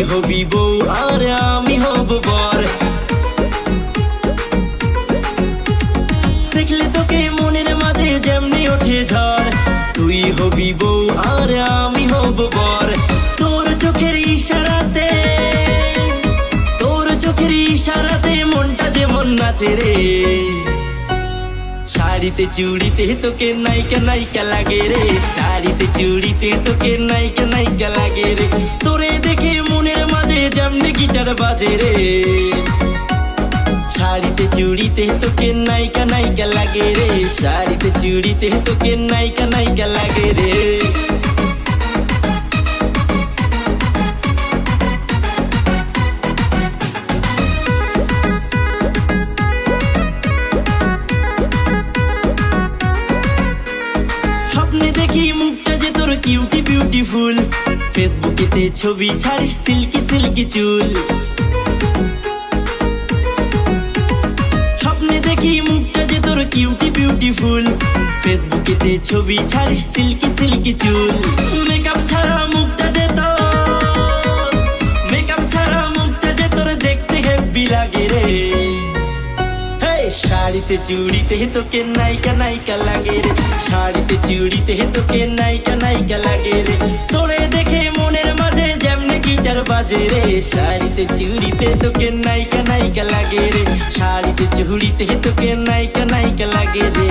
হবি বউ আর আমি হব বর। দেখলে তোকে মনের মাঝে যেমনি ওঠে ঝড়, তুই হবি বউ আর আমি হব বর। তোর চোখের ইশারাতে, তোর চোখের ইশারাতে মনটা যেমন নাচে রে। শাড়িতে চুড়িতে তোকে নায়িকা নায়িকা লাগে রে, শাড়িতে চুড়িতে তোকে নায়িকা নায়িকা লাগে রে। তোরে দেখে মনের মাঝে যেমনি গিটার বাজে রে। শাড়িতে চুড়িতে তোকে নায়িকা নায়িকা লাগে রে, শাড়িতে চুড়িতে তোকে নায়িকা নায়িকা লাগে রে। স্বপ্নে দেখি মুখটা যে তোর কিউটি বিউটিফুল, ফেসবুকেতে ছবি ছাড়িস সিল্কি সিল্কি চুল। স্বপ্নে দেখি মুখটা যে তোর কিউটি বিউটিফুল, ফেসবুকেতে ছবি ছাড়িস সিল্কি সিল্কি চুল। মেকআপ ছাড়া মুখটা যে তোর, মেকআপ ছাড়া মুখটা যে তোর দেখতে হেব্বি লাগে রে। শাড়িতে চুড়িতে তোকে নায়িকা নায়িকা লাগে রে, শাড়িতে চুড়িতে তোকে নায়িকা নায়িকা লাগে রে। তোরে দেখে মনের মাঝে যেমনি গিটার বাজে রে, শাড়িতে চুড়িতে তোকে নায়িকা নায়িকা লাগে রে, শাড়িতে চুড়িতে তোকে নায়িকা নায়িকা লাগে রে।